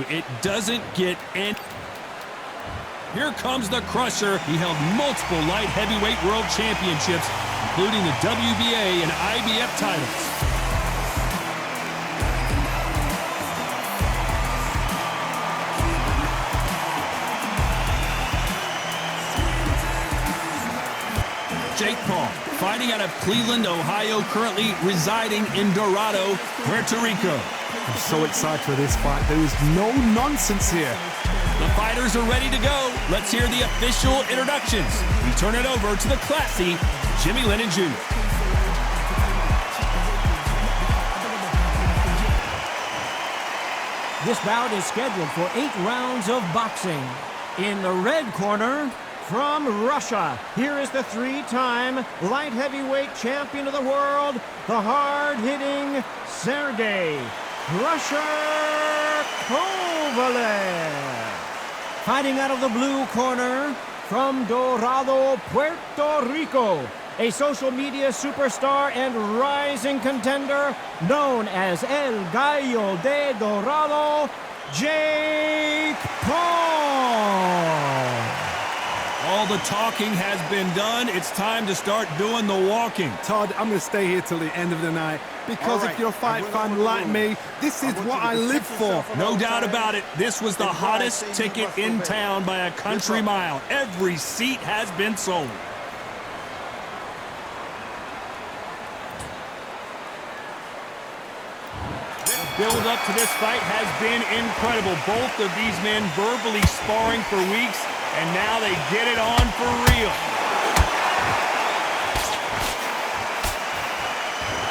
It doesn't get any. Here comes the Crusher. He held multiple light heavyweight world championships, including the WBA and IBF titles. Jake Paul, fighting out of Cleveland, Ohio, currently residing in Dorado, Puerto Rico. I'm so excited for this fight. There is no nonsense here. The fighters are ready to go. Let's hear the official introductions. We turn it over to the classy Jimmy Lennon Jr. This bout is scheduled for 8 rounds of boxing. In the red corner, from Russia, here is the 3-time light heavyweight champion of the world, the hard-hitting Sergey Crusher Kovalev. Fighting out of the blue corner, from Dorado, Puerto Rico, a social media superstar and rising contender known as El Gallo de Dorado, Jake Paul. All the talking has been done. It's time to start doing the walking. Todd, I'm going to stay here till the end of the night because if you're a fight fan like me, this is what I live for. No doubt about it. This was the hottest ticket in town by a country mile. Every seat has been sold. The build up to this fight has been incredible. Both of these men verbally sparring for weeks, and now they get it on for real.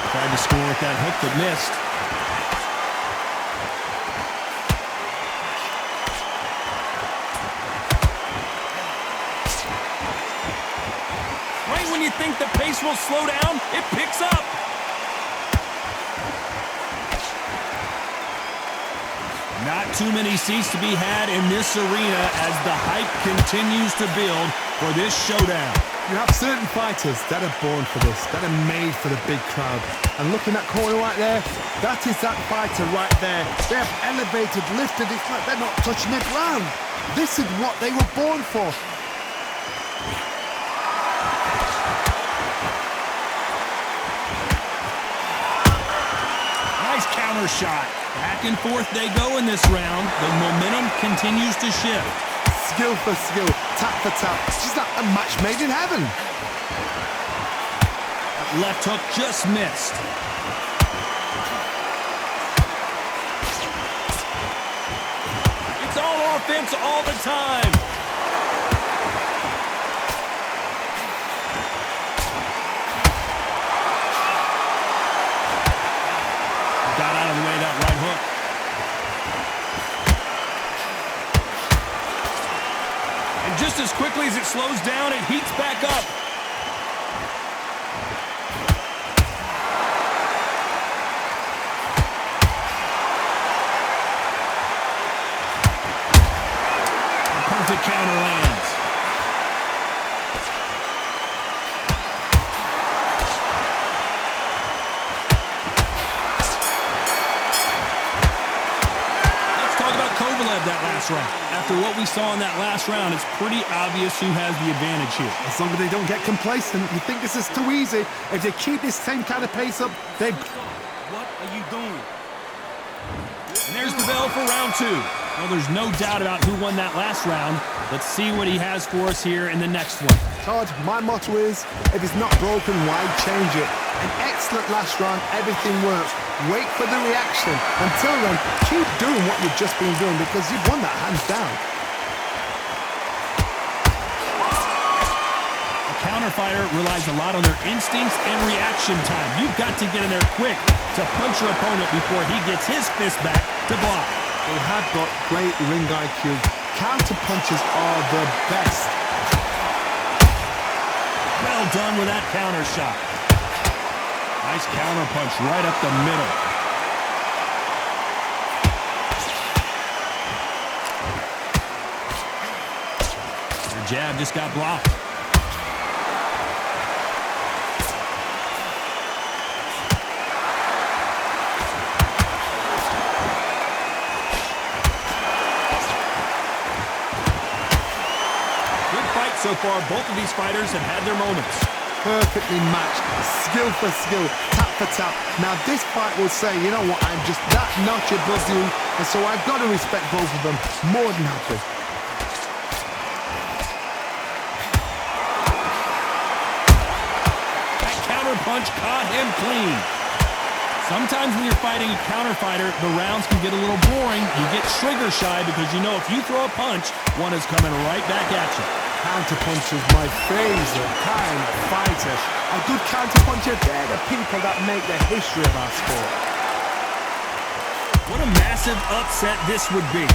Tried to score with that hook, but missed. Right when you think the pace will slow down, it picks up. Not too many seats to be had in this arena as the hype continues to build for this showdown. You have certain fighters that are born for this, that are made for the big crowd. And looking at that corner right there, that is that fighter right there. They have elevated, lifted, it's like they're not touching the ground. This is what they were born for. Nice counter shot. Back and forth they go in this round. The momentum continues to shift. Skill for skill, tap for tap. It's just like a match made in heaven. That left hook just missed. It's all offense all the time. Got out of the way that right hook. And just as quickly as it slows down, it heats back up. Perfect counter lands. That last round. After what we saw in that last round, it's pretty obvious who has the advantage here. As long as they don't get complacent, you think this is too easy. If they keep this same kind of pace up, they... What are you doing? And there's the bell for round 2. Well, there's no doubt about who won that last round. Let's see what he has for us here in the next one. Todd, my motto is, if it's not broken, why change it? An excellent last round, everything works. Wait for the reaction. Until then, keep doing what you've just been doing because you've won that hands down. A counter fighter relies a lot on their instincts and reaction time. You've got to get in there quick to punch your opponent before he gets his fist back to block. They have got great ring IQ. Counter punches are the best. Well done with that counter shot. Nice counter punch right up the middle. Their jab just got blocked. so far, both of these fighters have had their moments. Perfectly matched, skill for skill, tap for tap. Now this fight will say, you know what, I'm just that notch above you, and so I've got to respect both of them more than happy. That counter punch caught him clean. Sometimes when you're fighting a counter fighter, the rounds can get a little boring. You get trigger shy because you know if you throw a punch, one is coming right back at you. Counterpuncher is my favourite kind of fighter. A good counterpuncher, they're the people that make the history of our sport. What a massive upset this would be.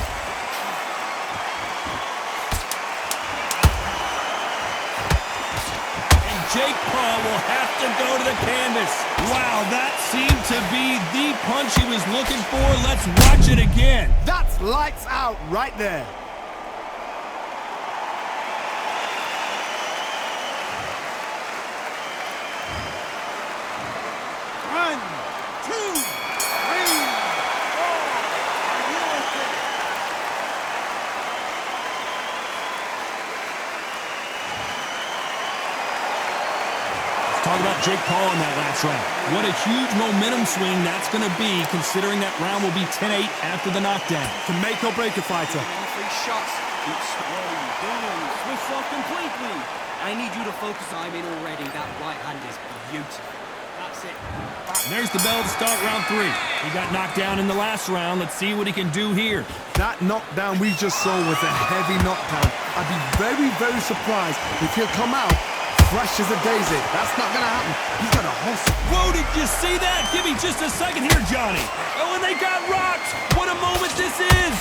And Jake Paul will have to go to the canvas. Wow, that seemed to be the punch he was looking for. Let's watch it again. That's lights out right there. Talk about Jake Paul in that last round. What a huge momentum swing that's going to be, considering that round will be 10-8 after the knockdown. To make or break a fighter. 3 shots. What are you doing? Switch off completely. I need you to focus. I'm in already. That right hand is beautiful. That's it. There's the bell to start round 3. He got knocked down in the last round. Let's see what he can do here. That knockdown we just saw was a heavy knockdown. I'd be very, very surprised if he'll come out fresh as a daisy. That's not going to happen. He's got a hustle. Whoa, did you see that? Give me just a second here, Johnny. Oh, and they got rocked. What a moment this is.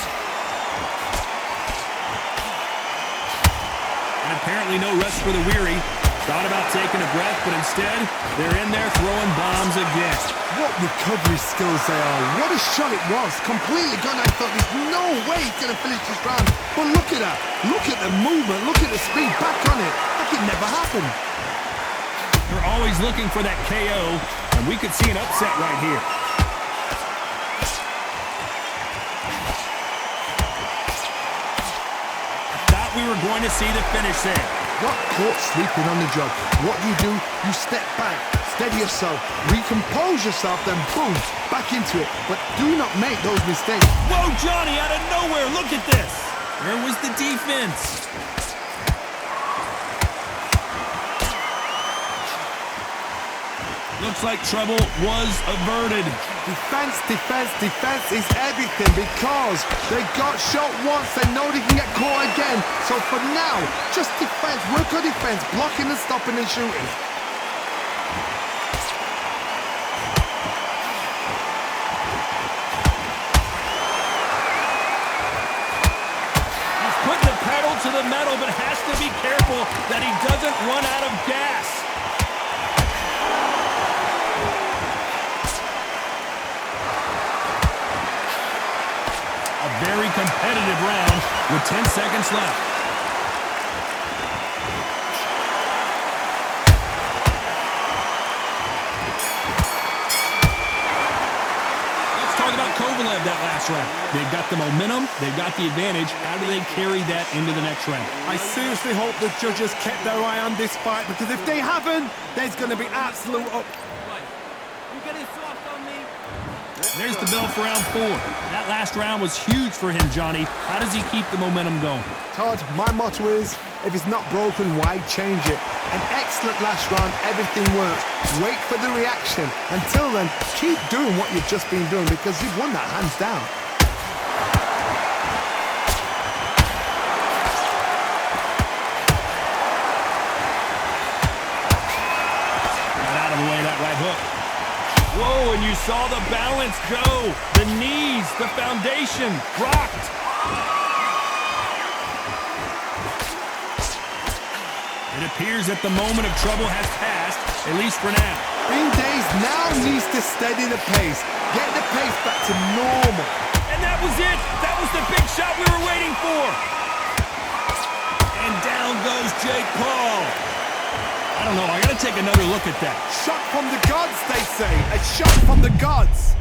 And apparently no rest for the weary. Thought about taking a breath, but instead, they're in there throwing bombs again. What recovery skills they are. What a shot it was. Completely gone. I thought there's no way he's going to finish this round. But look at that. Look at the movement. Look at the speed. Back on it. Like it never happened. They're always looking for that KO, and we could see an upset right here. Thought we were going to see the finish there. Not caught sleeping on the job. What you do, you step back, steady yourself, recompose yourself, then boom, back into it. But do not make those mistakes. Whoa, Johnny, out of nowhere, look at this. Where was the defense? Looks like trouble was averted. Defense, defense, defense is everything because they got shot once, they know they can get caught again. So for now, just defense, work on defense, blocking and stopping and shooting. He's putting the pedal to the metal, but has to be careful that he doesn't run out of gas. Very competitive round with 10 seconds left. Let's talk about Kovalev that last round. They've got the momentum, they've got the advantage. How do they carry that into the next round? I seriously hope the judges kept their eye on this fight because if they haven't, there's going to be absolute up. You getting soft on me? There's the bell for round 4. That last round was huge for him, Johnny. How does he keep the momentum going? Todd, my motto is, if it's not broken, why change it? An excellent last round, everything works. Wait for the reaction. Until then, keep doing what you've just been doing because you've won that hands down. Got out of the way of that right hook. Whoa, and you saw the balance go. The knees, the foundation, rocked. It appears that the moment of trouble has passed, at least for now. Green Days now needs to steady the pace. Get the pace back to normal. And that was it. That was the big shot we were waiting for. And down goes Jake Paul. I don't know, I gotta take another look at that. Shot from the gods, they say. A shot from the gods.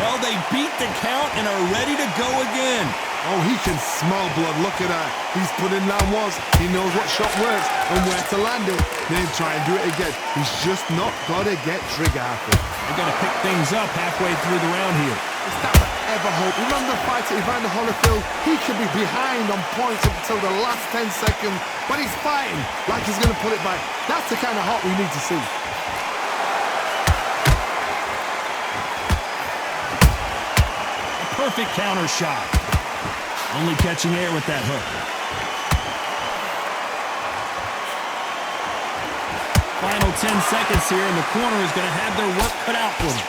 Well, they beat the count and are ready to go again. Oh, he can smell blood. Look at that. He's putting down once. He knows what shot works and where to land it. Then try and do it again. He's just not got to get trigger happy. They're going to pick things up halfway through the round here. It's that ever hope. Remember the fighter Evander Holyfield? He could be behind on points until the last 10 seconds, but he's fighting like he's going to put it back. That's the kind of heart we need to see. A perfect counter shot. Only catching air with that hook. Final 10 seconds here, and the corner is going to have their work cut out for them.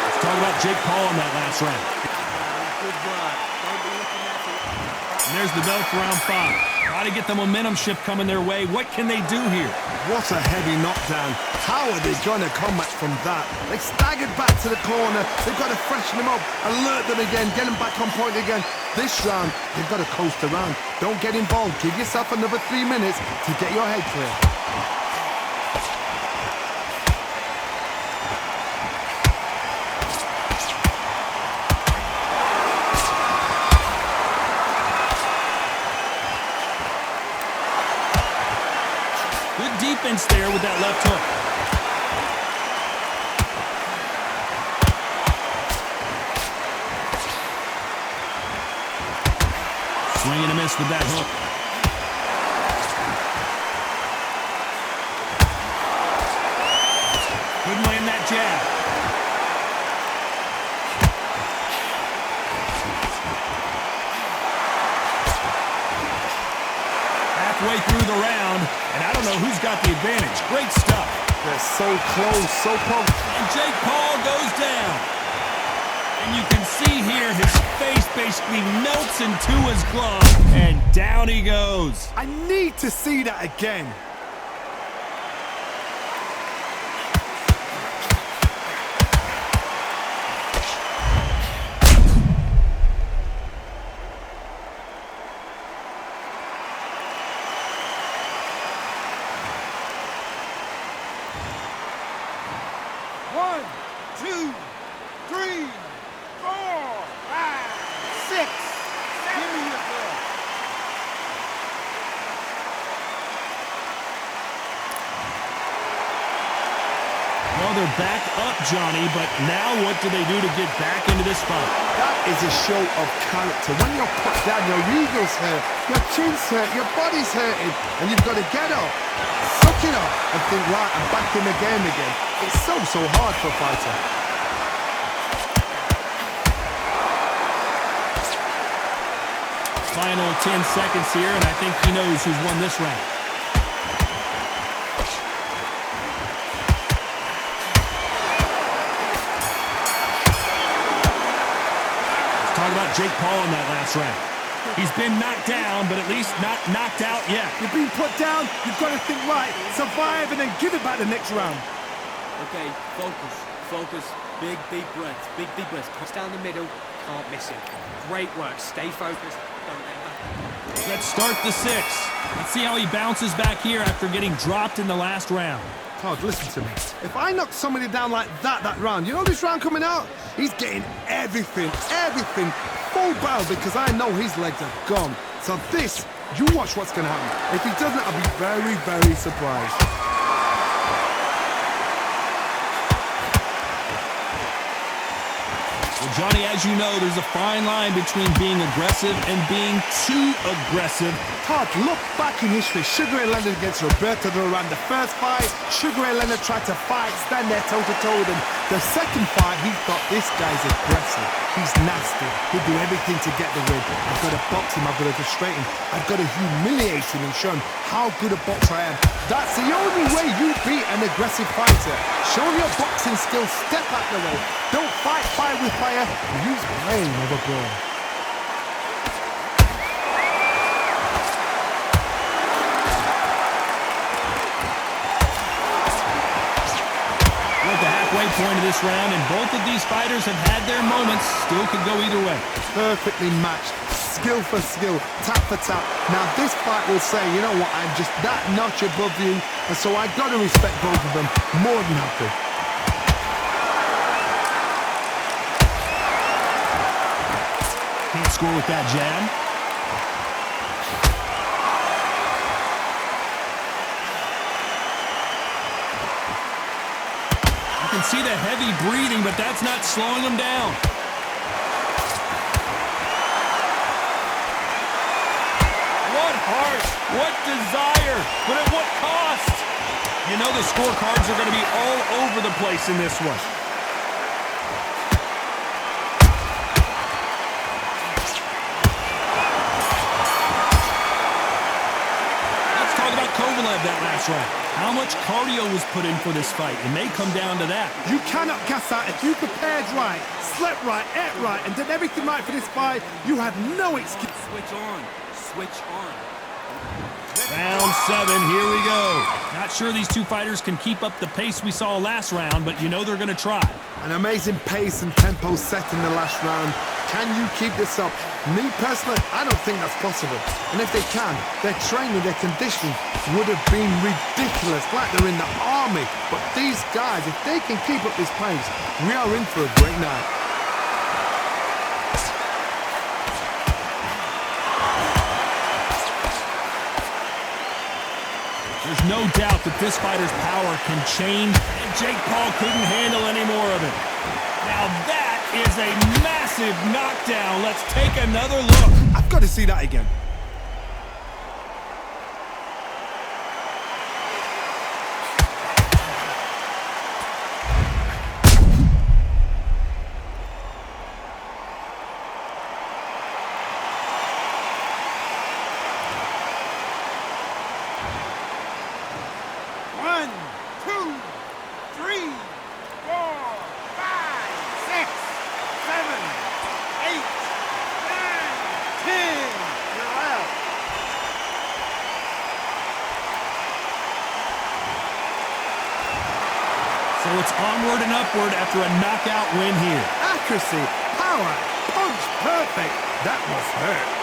Let's talk about Jake Paul in that last round. Good work. Don't be looking at it. And there's the bell for round 5. Got to get the momentum shift coming their way. What can they do here? What a heavy knockdown. How are they going to come back from that? They staggered back to the corner. They've got to freshen them up, alert them again, get them back on point again. This round, they've got to coast around. Don't get involved. Give yourself another 3 minutes to get your head clear. Defense there with that left hook. Swing and a miss with that hook. Couldn't land that jab. Halfway through the round, and I don't know who's got the advantage. Great stuff. They're so close, so close. And Jake Paul goes down. And you can see here his face basically melts into his glove, and down he goes. I need to see that again. One, two, three, four, five, six. Give me your ball. Well, they're back up, Johnny, but now what do they do to get back into this fight? That is a show of character. When you're put down, your ego's hurt, your chin's hurt, your body's hurting, and you've got to get up, suck it up, and think, right, I'm back in the game again. It's so hard for a fighter. Final 10 seconds here, and I think he knows who's won this round. Let's talk about Jake Paul in that last round. He's been knocked down, but at least not knocked out yet. You've been put down, you've got to think, right, survive, and then give it back the next round. Okay, focus. Big, deep breaths. Big, deep breaths. Cross down the middle. Can't miss it. Great work. Stay focused. Don't let that. Let's start the 6. Let's see how he bounces back here after getting dropped in the last round. Todd, listen to me. If I knock somebody down like that round, you know this round coming out? He's getting everything, full barrel, because I know his legs are gone. So this, you watch what's going to happen. If he doesn't, I'll be very, very surprised. Well, Johnny, as you know, there's a fine line between being aggressive and being too aggressive. Todd, look back in history. Sugar Ray Leonard against Roberto Duran. The first fight, Sugar Ray Leonard tried to fight, stand there toe-to-toe with him. The second fight, he thought, this guy's aggressive. He's nasty. He'll do everything to get the win. I've got to box him. I've got to frustrate him. I've got to humiliate him and show him how good a boxer I am. That's the only way you beat an aggressive fighter. Show your boxing skills. Step out the way. Don't fight fire with fire. Use brain over brawn. We're at the halfway point of this round, and both of these fighters have had their moments. Still could go either way. Perfectly matched. skill for skill, tap for tap. Now this fight will say, you know what, I'm just that notch above you, and so I've got to respect both of them more than happy. Can't score with that jab. You can see the heavy breathing, but that's not slowing him down. What heart, what desire, but at what cost? You know the scorecards are going to be all over the place in this one. Let's talk about Kovalev that last round. How much cardio was put in for this fight? It may come down to that. You cannot gas out. If you prepared right, slept right, ate right, and did everything right for this fight, you had no excuse. Switch on. Switch on. Round 7, here we go. Not sure these two fighters can keep up the pace we saw last round, but you know they're going to try. An amazing pace and tempo set in the last round. Can you keep this up? Me personally, I don't think that's possible. And if they can, their training, their conditioning would have been ridiculous, like they're in the army. But these guys, if they can keep up this pace, we are in for a great night. There's no doubt that this fighter's power can change, and Jake Paul couldn't handle any more of it. Now that is a massive knockdown. Let's take another look. I've got to see that again. So it's onward and upward after a knockout win here. Accuracy, power, punch, perfect. That was hurt.